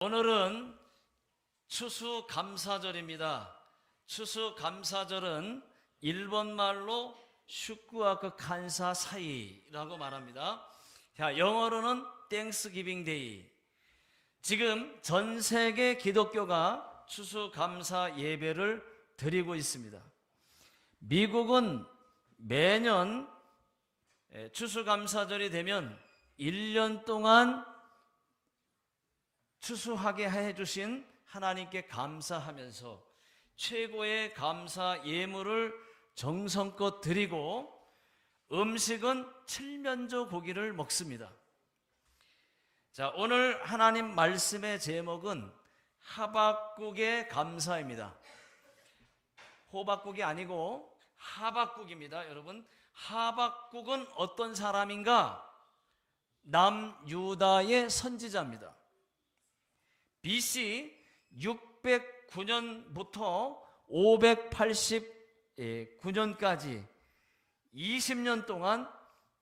오늘은 추수감사절입니다. 추수감사절은 일본말로 슈쿠아크 칸사 사이라고 말합니다. 자, 영어로는 땡스기빙 데이. 지금 전 세계 기독교가 추수감사 예배를 드리고 있습니다. 미국은 매년 추수감사절이 되면 1년 동안 추수하게 해주신 하나님께 감사하면서 최고의 감사 예물을 정성껏 드리고 음식은 칠면조 고기를 먹습니다. 자, 오늘 하나님 말씀의 제목은 하박국의 감사입니다. 호박국이 아니고 하박국입니다. 여러분, 하박국은 어떤 사람인가? 남유다의 선지자입니다. BC 609년부터 589년까지 20년 동안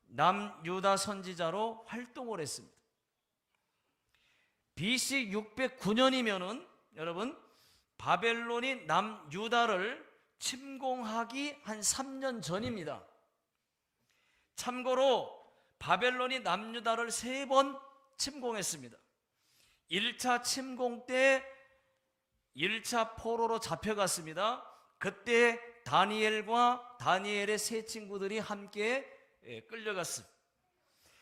남유다 선지자로 활동을 했습니다. BC 609년이면은 여러분, 바벨론이 남유다를 침공하기 한 3년 전입니다. 참고로 바벨론이 남유다를 3번 침공했습니다. 1차 침공 때 1차 포로로 잡혀갔습니다. 그때 다니엘과 다니엘의 세 친구들이 함께 끌려갔습니다.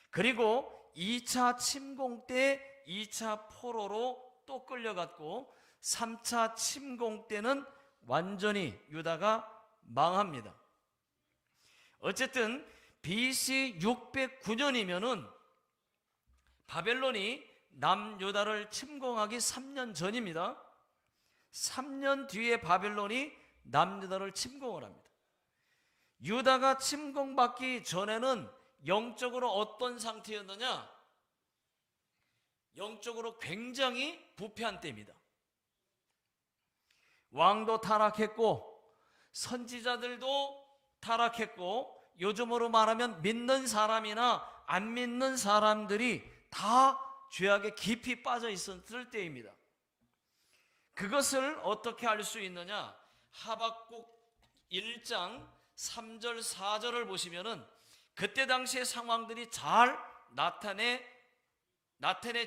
그리고 2차 침공 때 2차 포로로 또 끌려갔고 3차 침공 때는 완전히 유다가 망합니다. 어쨌든 BC 609년이면은 바벨론이 남유다를 침공하기 3년 전입니다. 3년 뒤에 바벨론이 남유다를 침공을 합니다. 유다가 침공받기 전에는 영적으로 어떤 상태였느냐? 영적으로 굉장히 부패한 때입니다. 왕도 타락했고 선지자들도 타락했고 요즘으로 말하면 믿는 사람이나 안 믿는 사람들이 다 죄악에 깊이 빠져 있었을 때입니다. 그것을 어떻게 알 수 있느냐? 하박국 1장 3절 4절을 보시면은 그때 당시의 상황들이 잘 나타내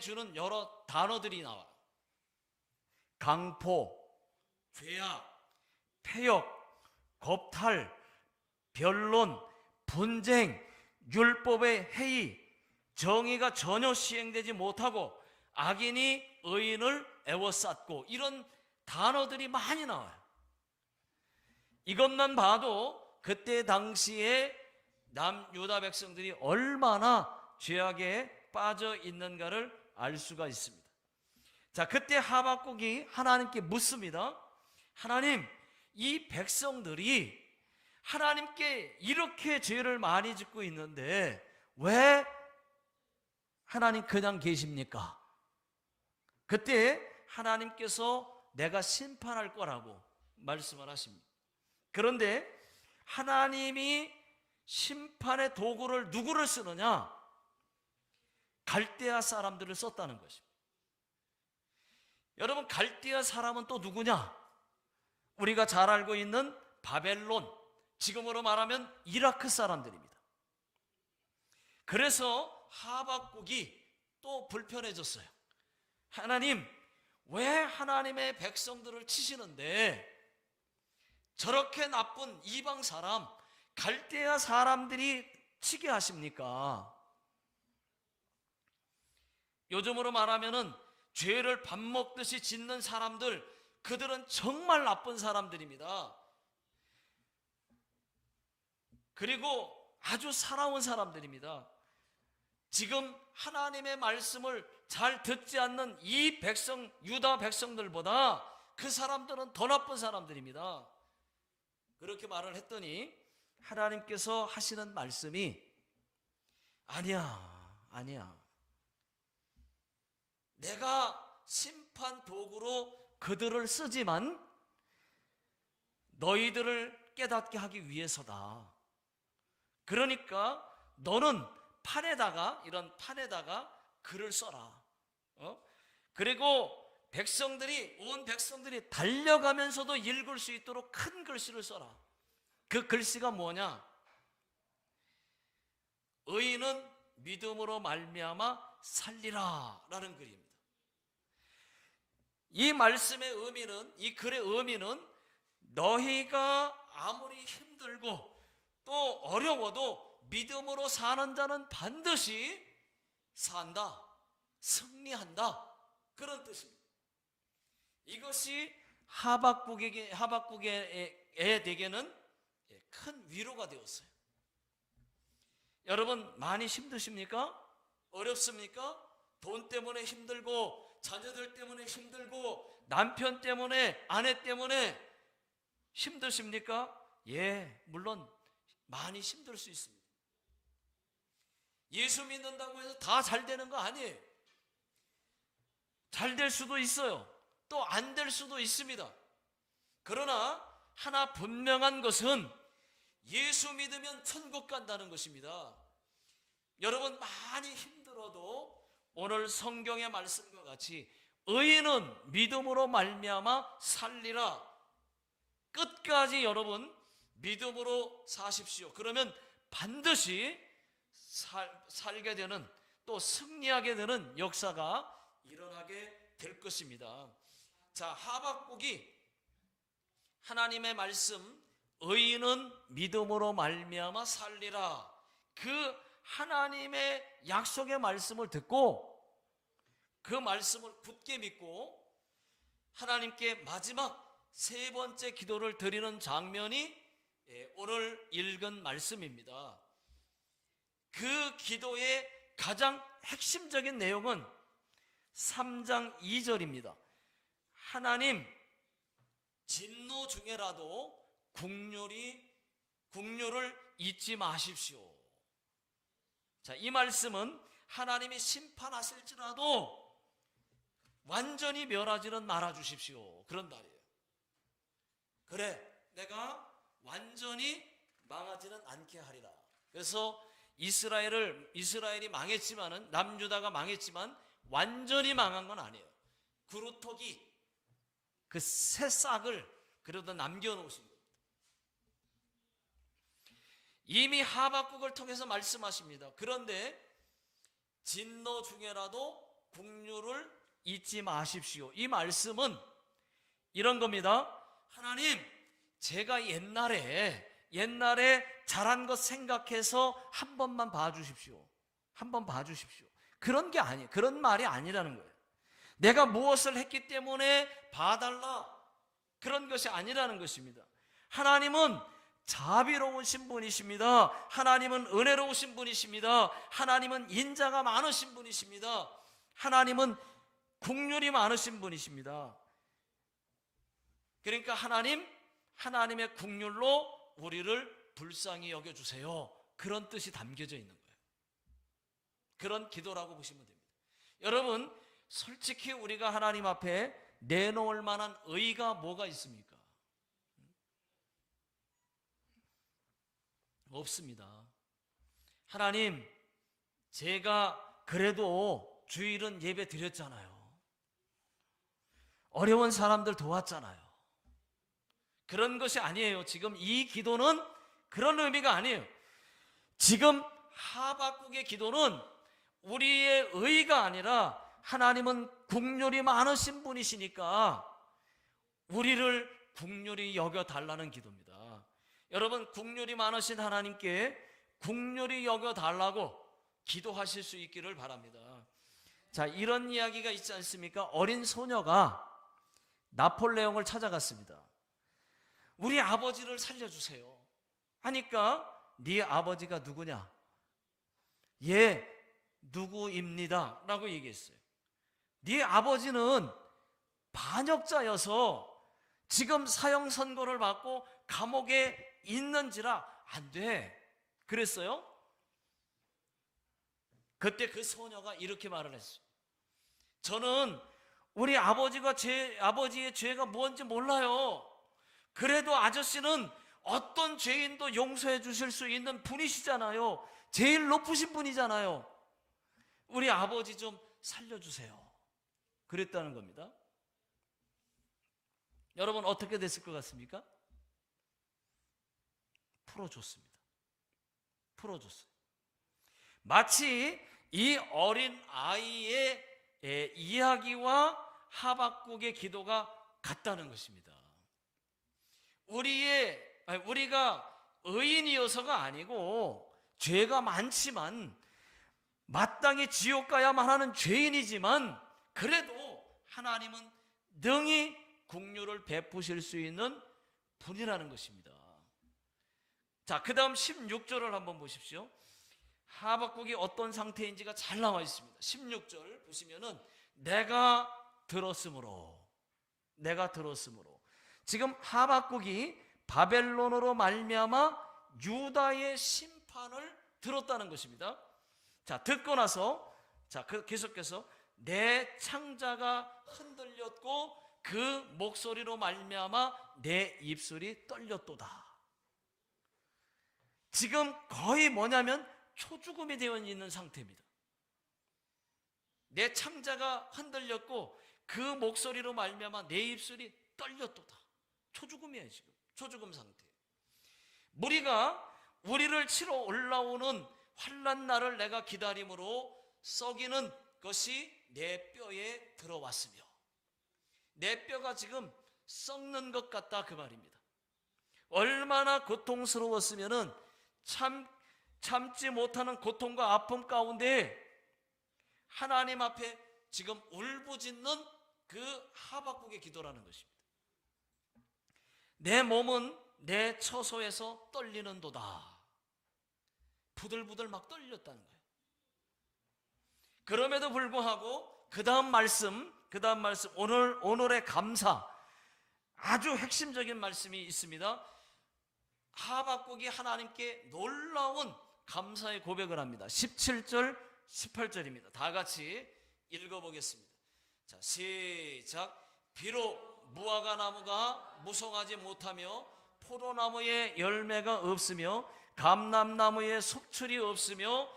주는 여러 단어들이 나와요. 강포, 죄악, 폐역, 겁탈, 변론, 분쟁, 율법의 해이, 정의가 전혀 시행되지 못하고 악인이 의인을 애워쌌고 이런 단어들이 많이 나와요. 이것만 봐도 그때 당시에 남유다 백성들이 얼마나 죄악에 빠져 있는가를 알 수가 있습니다. 자, 그때 하박국이 하나님께 묻습니다. 하나님, 이 백성들이 하나님께 이렇게 죄를 많이 짓고 있는데 왜 하나님 그냥 계십니까? 그때 하나님께서 내가 심판할 거라고 말씀을 하십니다. 그런데 하나님이 심판의 도구를 누구를 쓰느냐? 갈대아 사람들을 썼다는 것입니다. 여러분, 갈대아 사람은 또 누구냐? 우리가 잘 알고 있는 바벨론, 지금으로 말하면 이라크 사람들입니다. 그래서 하박국이 또 불편해졌어요. 하나님, 왜 하나님의 백성들을 치시는데 저렇게 나쁜 이방 사람, 갈대아 사람들이 치게 하십니까? 요즘으로 말하면은 죄를 밥 먹듯이 짓는 사람들, 그들은 정말 나쁜 사람들입니다. 그리고 아주 사나운 사람들입니다. 지금 하나님의 말씀을 잘 듣지 않는 이 백성, 유다 백성들보다 그 사람들은 더 나쁜 사람들입니다. 그렇게 말을 했더니 하나님께서 하시는 말씀이 아니야. 내가 심판 도구로 그들을 쓰지만 너희들을 깨닫게 하기 위해서다. 그러니까 너는 이런 판에다가 글을 써라. 그리고 온 백성들이 달려가면서도 읽을 수 있도록 큰 글씨를 써라. 그 글씨가 뭐냐? 의인은 믿음으로 말미암아 살리라 라는 글입니다. 이 말씀의 의미는, 이 글의 의미는 너희가 아무리 힘들고 또 어려워도 믿음으로 사는 자는 반드시 산다, 승리한다, 그런 뜻입니다. 이것이 하박국에게는 큰 위로가 되었어요. 여러분, 많이 힘드십니까? 어렵습니까? 돈 때문에 힘들고, 자녀들 때문에 힘들고, 남편 때문에, 아내 때문에 힘드십니까? 예, 물론 많이 힘들 수 있습니다. 예수 믿는다고 해서 다 잘 되는 거 아니에요. 잘 될 수도 있어요. 또 안 될 수도 있습니다. 그러나 하나 분명한 것은 예수 믿으면 천국 간다는 것입니다. 여러분, 많이 힘들어도 오늘 성경의 말씀과 같이 의인은 믿음으로 말미암아 살리라. 끝까지 여러분 믿음으로 사십시오. 그러면 반드시 살게 되는, 또 승리하게 되는 역사가 일어나게 될 것입니다. 자, 하박국이 하나님의 말씀, 의인은 믿음으로 말미암아 살리라, 그 하나님의 약속의 말씀을 듣고 그 말씀을 굳게 믿고 하나님께 마지막 세 번째 기도를 드리는 장면이 오늘 읽은 말씀입니다. 그 기도의 가장 핵심적인 내용은 3장 2절입니다. 하나님, 진노 중에라도 국률을 잊지 마십시오. 자, 이 말씀은 하나님이 심판하실지라도 완전히 멸하지는 말아 주십시오, 그런 말이에요. 그래, 내가 완전히 망하지는 않게 하리라. 그래서 이스라엘이 망했지만은, 남유다가 망했지만 완전히 망한 건 아니에요. 그루터기, 그 새싹을 그래도 남겨놓으신 겁니다. 이미 하박국을 통해서 말씀하십니다. 그런데 진노 중에라도 국률을 잊지 마십시오. 이 말씀은 이런 겁니다. 하나님, 제가 옛날에 잘한 것 생각해서 한 번만 봐주십시오. 한 번 봐주십시오. 그런 게 아니에요. 그런 말이 아니라는 거예요. 내가 무엇을 했기 때문에 봐달라, 그런 것이 아니라는 것입니다. 하나님은 자비로우신 분이십니다. 하나님은 은혜로우신 분이십니다. 하나님은 인자가 많으신 분이십니다. 하나님은 국률이 많으신 분이십니다. 그러니까 하나님의 국률로 우리를 불쌍히 여겨주세요, 그런 뜻이 담겨져 있는 거예요. 그런 기도라고 보시면 됩니다. 여러분, 솔직히 우리가 하나님 앞에 내놓을 만한 의가 뭐가 있습니까? 없습니다. 하나님, 제가 그래도 주일은 예배 드렸잖아요. 어려운 사람들 도왔잖아요. 그런 것이 아니에요. 지금 이 기도는 그런 의미가 아니에요. 지금 하박국의 기도는 우리의 의가 아니라 하나님은 국률이 많으신 분이시니까 우리를 국률이 여겨달라는 기도입니다. 여러분, 국률이 많으신 하나님께 국률이 여겨달라고 기도하실 수 있기를 바랍니다. 자, 이런 이야기가 있지 않습니까? 어린 소녀가 나폴레옹을 찾아갔습니다. 우리 아버지를 살려주세요 하니까, 네 아버지가 누구냐? 예, 누구입니다 라고 얘기했어요. 네 아버지는 반역자여서 지금 사형 선고를 받고 감옥에 있는지라 안 돼, 그랬어요. 그때 그 소녀가 이렇게 말을 했어요. 저는 우리 아버지가 제 아버지의 죄가 뭔지 몰라요. 그래도 아저씨는 어떤 죄인도 용서해 주실 수 있는 분이시잖아요. 제일 높으신 분이잖아요. 우리 아버지 좀 살려주세요. 그랬다는 겁니다. 여러분 어떻게 됐을 것 같습니까? 풀어줬습니다. 풀어줬어요. 마치 이 어린 아이의 이야기와 하박국의 기도가 같다는 것입니다. 우리가 의인이어서가 아니고 죄가 많지만 마땅히 지옥 가야만 하는 죄인이지만 그래도 하나님은 능히 긍휼을 베푸실 수 있는 분이라는 것입니다. 자, 그 다음 16절을 한번 보십시오. 하박국이 어떤 상태인지가 잘 나와 있습니다. 16절 보시면은 내가 들었으므로 지금 하박국이 바벨론으로 말미암아 유다의 심판을 들었다는 것입니다. 자, 듣고 나서 계속해서 내 창자가 흔들렸고 그 목소리로 말미암아 내 입술이 떨렸도다. 지금 거의 뭐냐면 초죽음이 되어 있는 상태입니다. 내 창자가 흔들렸고 그 목소리로 말미암아 내 입술이 떨렸도다. 초죽음이에요. 지금 초죽음 상태. 무리가 우리를 치러 올라오는 환난 날을 내가 기다림으로 썩이는 것이 내 뼈에 들어왔으며 내 뼈가 지금 썩는 것 같다, 그 말입니다. 얼마나 고통스러웠으면은 참지 못하는 고통과 아픔 가운데 하나님 앞에 지금 울부짖는 그 하박국의 기도라는 것입니다. 내 몸은 내 처소에서 떨리는도다. 부들부들 막 떨렸다는 거예요. 그럼에도 불구하고 그 다음 말씀 오늘의 감사, 아주 핵심적인 말씀이 있습니다. 하박국이 하나님께 놀라운 감사의 고백을 합니다. 17절 18절입니다. 다 같이 읽어보겠습니다. 자, 시작. 비록 무화과 나무가 무성하지 못하며 포도나무에 열매가 없으며 감람나무에 속출이 없으며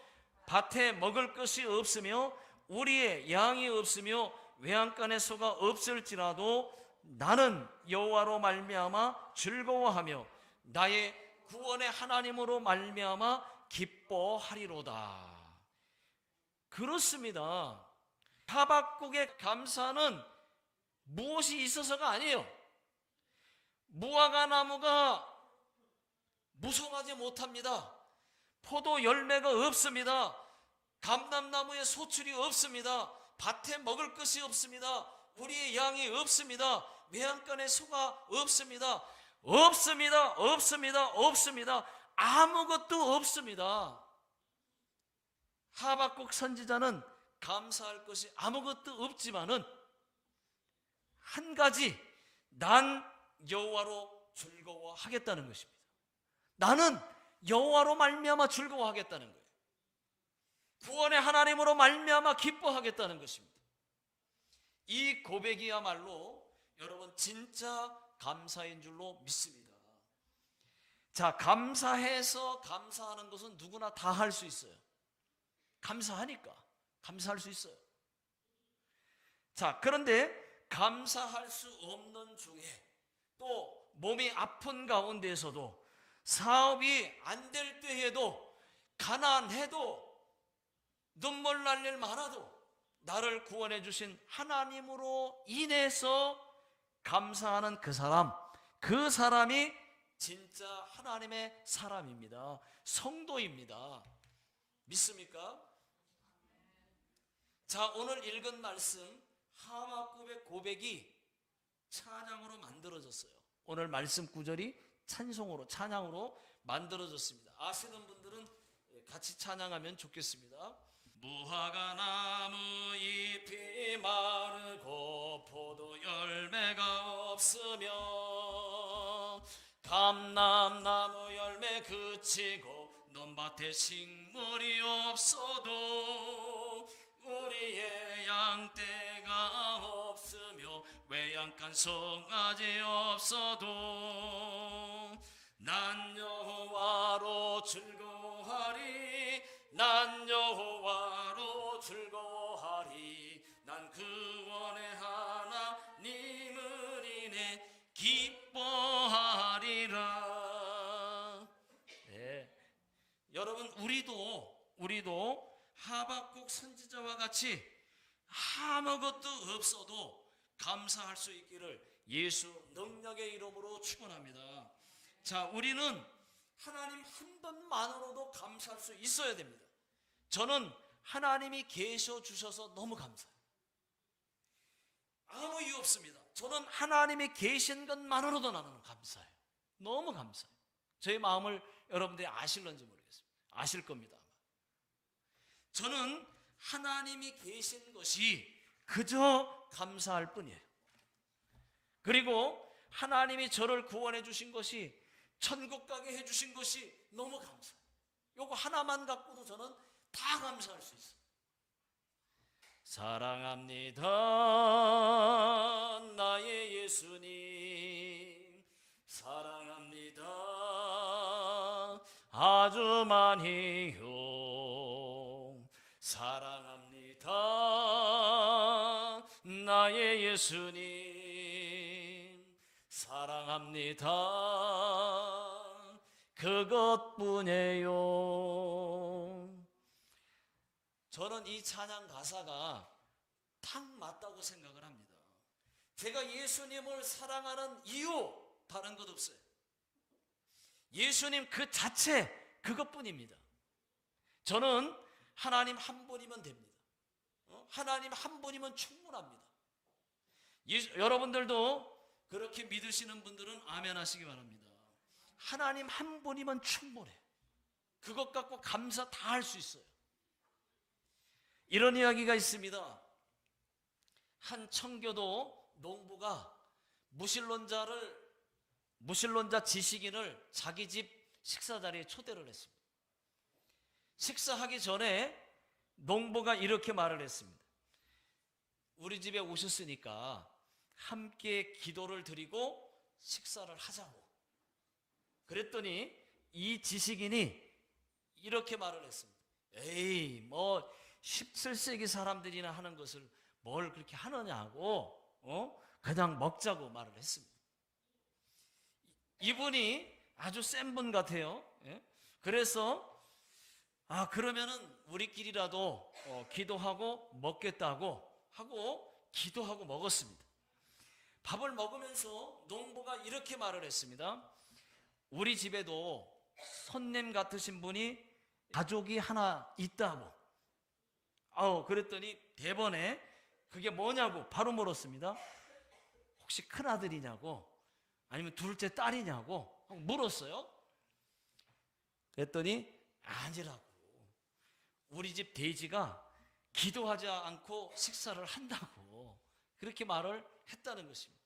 밭에 먹을 것이 없으며 우리의 양이 없으며 외양간에 소가 없을지라도 나는 여호와로 말미암아 즐거워하며 나의 구원의 하나님으로 말미암아 기뻐하리로다. 그렇습니다. 하박국의 감사는 무엇이 있어서가 아니에요. 무화과 나무가 무성하지 못합니다. 포도 열매가 없습니다. 감람나무에 소출이 없습니다. 밭에 먹을 것이 없습니다. 우리의 양이 없습니다. 외양간에 소가 없습니다. 없습니다. 아무것도 없습니다. 하박국 선지자는 감사할 것이 아무것도 없지만은 한 가지, 난 여호와로 즐거워하겠다는 것입니다. 나는 여호와로 말미암아 즐거워하겠다는 거예요. 구원의 하나님으로 말미암아 기뻐하겠다는 것입니다. 이 고백이야말로 여러분 진짜 감사인 줄로 믿습니다. 자, 감사해서 감사하는 것은 누구나 다 할 수 있어요. 감사하니까 감사할 수 있어요. 자, 그런데 감사할 수 없는 중에 또 몸이 아픈 가운데에서도 사업이 안 될 때에도 가난해도 눈물 날 일 많아도 나를 구원해 주신 하나님으로 인해서 감사하는 그 사람이 진짜 하나님의 사람입니다. 성도입니다. 믿습니까? 자, 오늘 읽은 말씀 하박국의 고백이 찬양으로 만들어졌어요. 오늘 말씀 구절이 찬양으로 만들어졌습니다. 아시는 분들은 같이 찬양하면 좋겠습니다. 무화과 나무 잎이 마르고 포도 열매가 없으며 감람나무 열매 그치고 논밭에 식물이 없어도 우리의 양떼가 없으며 외양간 송아지 없어도 난 여호와로 즐거워하리 난 여호와로 즐거워하리 난 구원의 하나님을 인해 기뻐하리라. 네. 여러분, 우리도 하박국 선지자와 같이 아무것도 없어도 감사할 수 있기를 예수 능력의 이름으로 축원합니다. 자, 우리는 하나님 한 분만으로도 감사할 수 있어야 됩니다. 저는 하나님이 계셔 주셔서 너무 감사해요. 아무 이유 없습니다. 저는 하나님이 계신 것만으로도 나는 감사해요. 너무 감사해요. 저의 마음을 여러분들이 아실런지 모르겠습니다. 아실 겁니다. 아마. 저는 하나님이 계신 것이 그저 감사할 뿐이에요. 그리고 하나님이 저를 구원해 주신 것이, 천국 가게 해 주신 것이 너무 감사해요. 요거 하나만 갖고도 저는 다 감사할 수 있어요. 사랑합니다 나의 예수님, 사랑합니다 아주 많이요, 사랑합니다 나의 예수님, 사랑합니다 그것뿐이에요. 저는 이 찬양 가사가 딱 맞다고 생각을 합니다. 제가 예수님을 사랑하는 이유 다른 것 없어요. 예수님 그 자체 그것뿐입니다. 저는 하나님 한 분이면 됩니다. 하나님 한 분이면 충분합니다. 여러분들도 그렇게 믿으시는 분들은 아멘 하시기 바랍니다. 하나님 한 분이면 충분해. 그것 갖고 감사 다 할 수 있어요. 이런 이야기가 있습니다. 한 청교도 농부가 무신론자 지식인을 자기 집 식사 자리에 초대를 했습니다. 식사하기 전에 농부가 이렇게 말을 했습니다. 우리 집에 오셨으니까 함께 기도를 드리고 식사를 하자고. 그랬더니 이 지식인이 이렇게 말을 했습니다. 에이, 뭐 17세기 사람들이나 하는 것을 뭘 그렇게 하느냐고, 그냥 먹자고 말을 했습니다. 이분이 아주 센 분 같아요. 그래서 그러면은 우리끼리라도 기도하고 먹겠다고 하고 기도하고 먹었습니다. 밥을 먹으면서 농부가 이렇게 말을 했습니다. 우리 집에도 손님 같으신 분이 가족이 하나 있다고. 그랬더니 대번에 그게 뭐냐고 바로 물었습니다. 혹시 큰아들이냐고 아니면 둘째 딸이냐고 물었어요. 그랬더니 아니라고. 우리 집 돼지가 기도하지 않고 식사를 한다고 그렇게 말을 했다는 것입니다.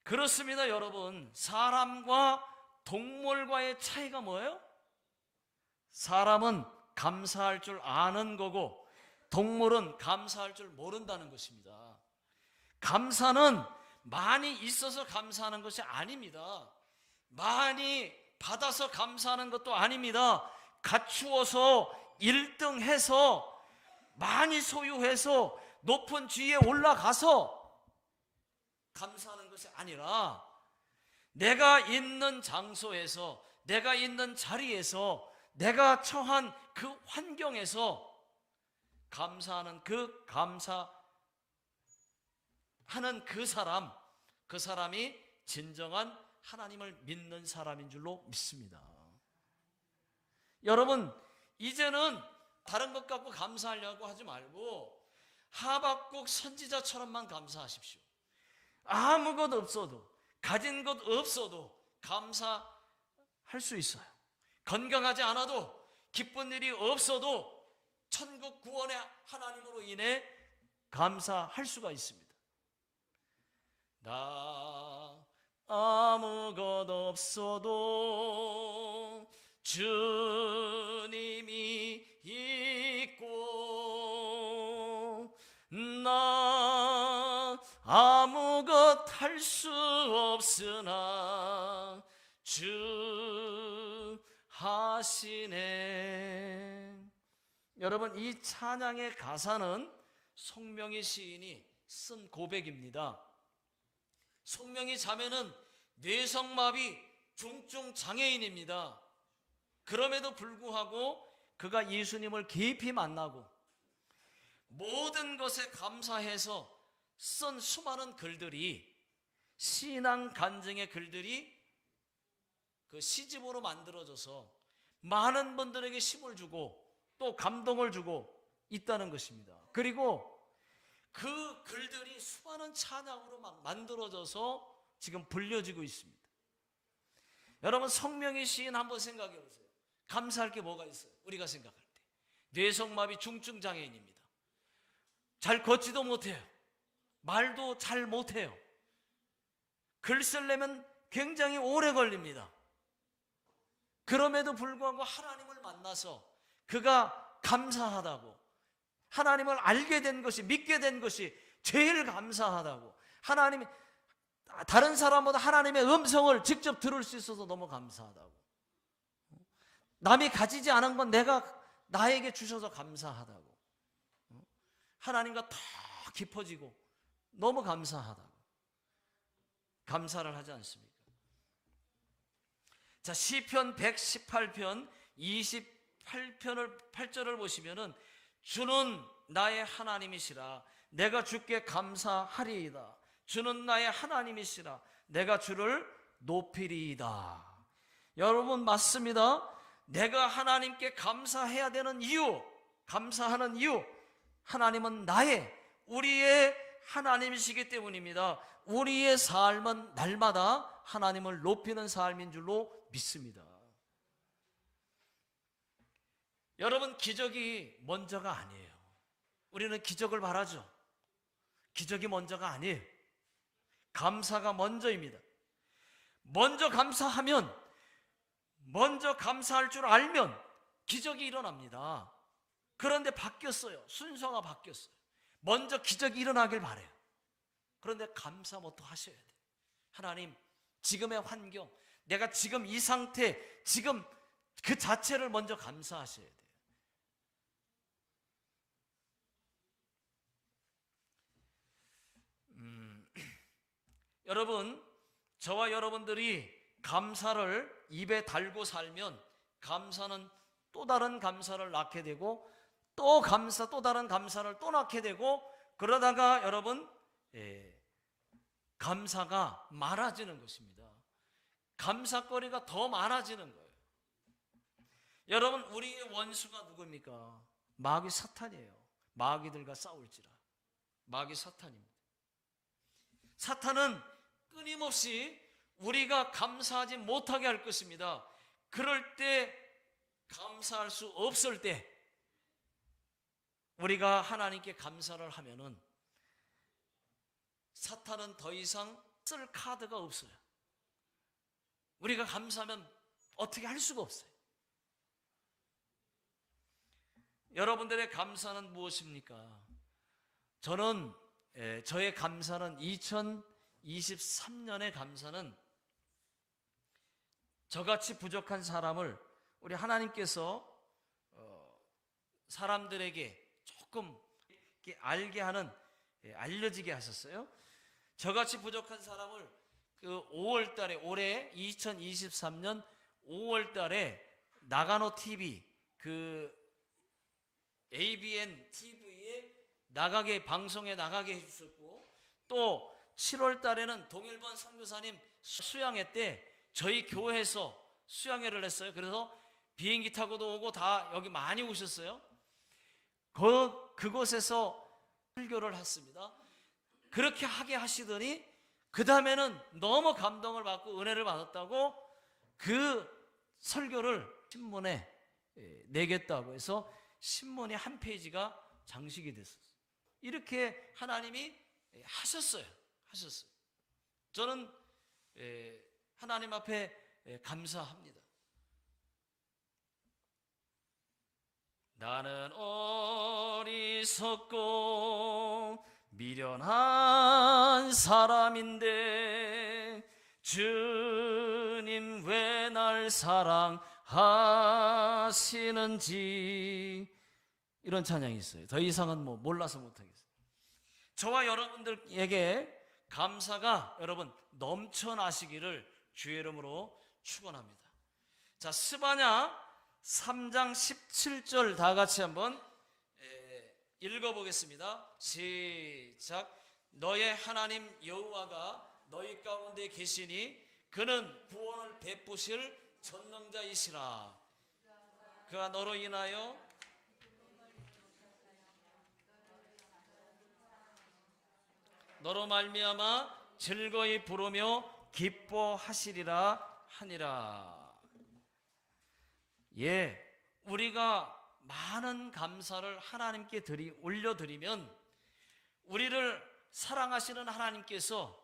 그렇습니다, 여러분. 사람과 동물과의 차이가 뭐예요? 사람은 감사할 줄 아는 거고 동물은 감사할 줄 모른다는 것입니다. 감사는 많이 있어서 감사하는 것이 아닙니다. 많이 받아서 감사하는 것도 아닙니다. 갖추어서 1등해서 많이 소유해서 높은 지위에 올라가서 감사하는 것이 아니라 내가 있는 장소에서, 내가 있는 자리에서, 내가 처한 그 환경에서 감사하는 감사하는 그 사람이 진정한 하나님을 믿는 사람인 줄로 믿습니다. 여러분, 이제는 다른 것 갖고 감사하려고 하지 말고 하박국 선지자처럼만 감사하십시오. 아무것 없어도, 가진 것 없어도 감사할 수 있어요. 건강하지 않아도, 기쁜 일이 없어도 천국 구원의 하나님으로 인해 감사할 수가 있습니다. 나 아무것 없어도 주님이 있고, 나 아무것 할 수 없으나 주 하시네. 여러분, 이 찬양의 가사는 송명희 시인이 쓴 고백입니다. 송명희 자매는 뇌성마비 중증 장애인입니다. 그럼에도 불구하고 그가 예수님을 깊이 만나고 모든 것에 감사해서 쓴 수많은 글들이, 신앙 간증의 글들이 그 시집으로 만들어져서 많은 분들에게 힘을 주고 또 감동을 주고 있다는 것입니다. 그리고 그 글들이 수많은 찬양으로 막 만들어져서 지금 불려지고 있습니다. 여러분, 성명의 시인 한번 생각해 보세요. 감사할 게 뭐가 있어요? 우리가 생각할 때 뇌성마비 중증 장애인입니다. 잘 걷지도 못해요. 말도 잘 못해요. 글 쓰려면 굉장히 오래 걸립니다. 그럼에도 불구하고 하나님을 만나서 그가 감사하다고, 하나님을 알게 된 것이, 믿게 된 것이 제일 감사하다고, 하나님이 다른 사람보다 하나님의 음성을 직접 들을 수 있어서 너무 감사하다고, 남이 가지지 않은 건 내가 나에게 주셔서 감사하다고, 하나님과 더 깊어지고 너무 감사하다고 감사를 하지 않습니까? 자, 시편 118편 8절을 보시면은 주는 나의 하나님이시라 내가 주께 감사하리이다. 주는 나의 하나님이시라 내가 주를 높이리이다. 여러분, 맞습니다. 내가 하나님께 감사해야 되는 이유, 감사하는 이유, 하나님은 우리의 하나님이시기 때문입니다. 우리의 삶은 날마다 하나님을 높이는 삶인 줄로 믿습니다. 여러분, 기적이 먼저가 아니에요. 우리는 기적을 바라죠. 기적이 먼저가 아니에요. 감사가 먼저입니다. 먼저 감사하면, 먼저 감사할 줄 알면 기적이 일어납니다. 그런데 바뀌었어요. 순서가 바뀌었어요. 먼저 기적이 일어나길 바라요. 그런데 감사부터 하셔야 돼요. 하나님, 지금의 환경, 내가 지금 이 상태, 지금 그 자체를 먼저 감사하셔야 돼요. 여러분, 저와 여러분들이 감사를 입에 달고 살면 감사는 또 다른 감사를 낳게 되고 또 다른 감사를 또 낳게 되고, 그러다가 여러분, 감사가 많아지는 것입니다. 감사거리가 더 많아지는 거예요. 여러분, 우리의 원수가 누굽니까? 마귀 사탄이에요. 마귀들과 싸울지라. 마귀 사탄입니다. 사탄은 끊임없이 우리가 감사하지 못하게 할 것입니다. 그럴 때, 감사할 수 없을 때 우리가 하나님께 감사를 하면은 사탄은 더 이상 쓸 카드가 없어요. 우리가 감사하면 어떻게 할 수가 없어요. 여러분들의 감사는 무엇입니까? 저는 저의 감사는 2023년의 감사는 저같이 부족한 사람을 우리 하나님께서 사람들에게 조금 알게 하는, 알려지게 하셨어요. 저같이 부족한 사람을 그 5월 달에, 올해 2023년 5월 달에 나가노 TV, 그 ABN TV에 방송에 나가게 해주셨고, 또 7월 달에는 동일본 선교사님 수양회 때 저희 교회에서 수양회를 했어요. 그래서 비행기 타고도 오고 다 여기 많이 오셨어요. 그곳에서 설교를 했습니다. 그렇게 하게 하시더니 그 다음에는 너무 감동을 받고 은혜를 받았다고 그 설교를 신문에 내겠다고 해서 신문의 한 페이지가 장식이 됐어요. 이렇게 하나님이 하셨어요. 저는 하나님 앞에 감사합니다. 나는 어리석고 미련한 사람인데 주님 왜 날 사랑하시는지, 이런 찬양이 있어요. 더 이상은 몰라서 못하겠어요. 저와 여러분들에게 감사가 여러분 넘쳐나시기를 주의 이름으로 축원합니다. 자, 스바냐 3장 17절 다 같이 한번 읽어보겠습니다. 시작. 너의 하나님 여호와가 너희 가운데 계시니 그는 구원을 베푸실 전능자이시라. 그가 너로 인하여 너로 말미암아 즐거이 부르며 기뻐하시리라 하니라. 예, 우리가 많은 감사를 하나님께 올려드리면 우리를 사랑하시는 하나님께서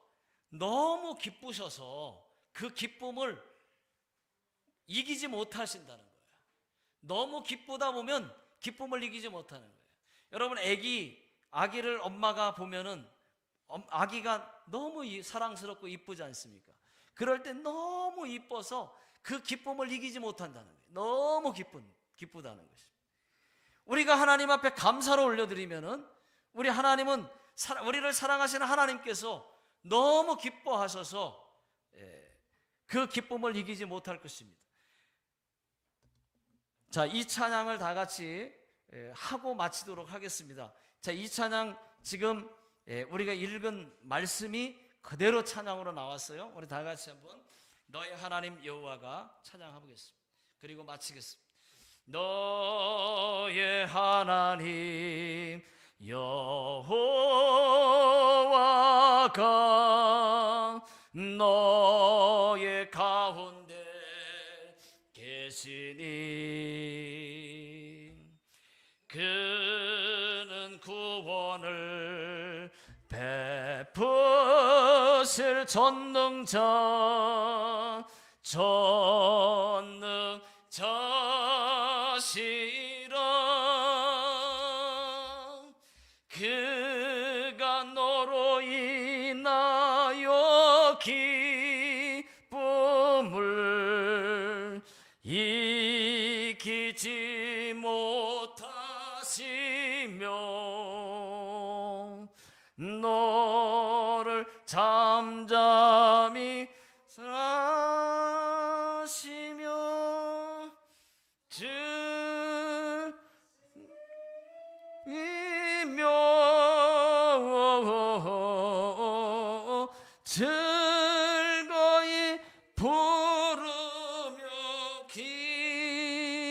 너무 기쁘셔서 그 기쁨을 이기지 못하신다는 거예요. 너무 기쁘다 보면 기쁨을 이기지 못하는 거예요. 여러분, 아기를 엄마가 보면은 아기가 너무 사랑스럽고 이쁘지 않습니까? 그럴 때 너무 이뻐서 그 기쁨을 이기지 못한다는 거예요. 너무 기쁘다는 것입니다. 우리가 하나님 앞에 감사를 올려드리면은 우리를 사랑하시는 하나님께서 너무 기뻐하셔서 그 기쁨을 이기지 못할 것입니다. 자, 이 찬양을 다 같이 하고 마치도록 하겠습니다. 자, 이 찬양 지금 우리가 읽은 말씀이 그대로 찬양으로 나왔어요. 우리 다 같이 한번 너의 하나님 여호와가 찬양해보겠습니다. 그리고 마치겠습니다. 너의 하나님 여호와가 너의 가운데 계시니 그는 구원을 베푸실 전능자시라. 그가 너로 인하여 기쁨을 이기지 못하시며 너를 잠잠히 사랑하시며 즐거이 부르며 기뻐하시리라.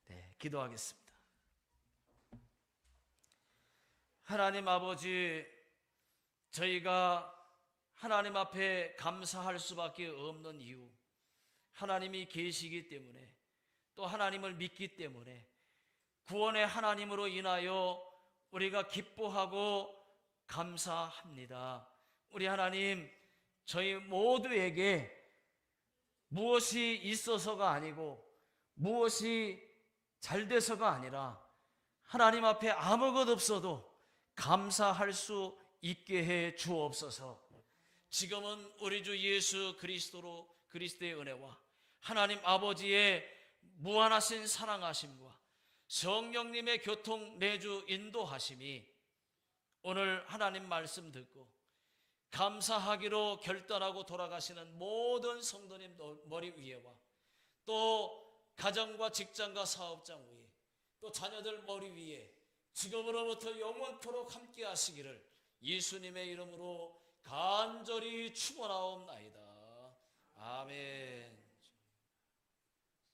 네, 기도하겠습니다. 하나님 아버지, 저희가 하나님 앞에 감사할 수밖에 없는 이유, 하나님이 계시기 때문에, 또 하나님을 믿기 때문에 구원의 하나님으로 인하여 우리가 기뻐하고 감사합니다. 우리 하나님, 저희 모두에게 무엇이 있어서가 아니고 무엇이 잘 돼서가 아니라 하나님 앞에 아무것 없어도 감사할 수 있게 해 주옵소서. 지금은 우리 주 예수 그리스도의 은혜와 하나님 아버지의 무한하신 사랑하심과 성령님의 교통 내주 인도하심이 오늘 하나님 말씀 듣고 감사하기로 결단하고 돌아가시는 모든 성도님 머리 위에와 또 가정과 직장과 사업장 위에 또 자녀들 머리 위에 지금으로부터 영원토록 함께 하시기를 예수님의 이름으로 간절히 축원하옵나이다. 아멘.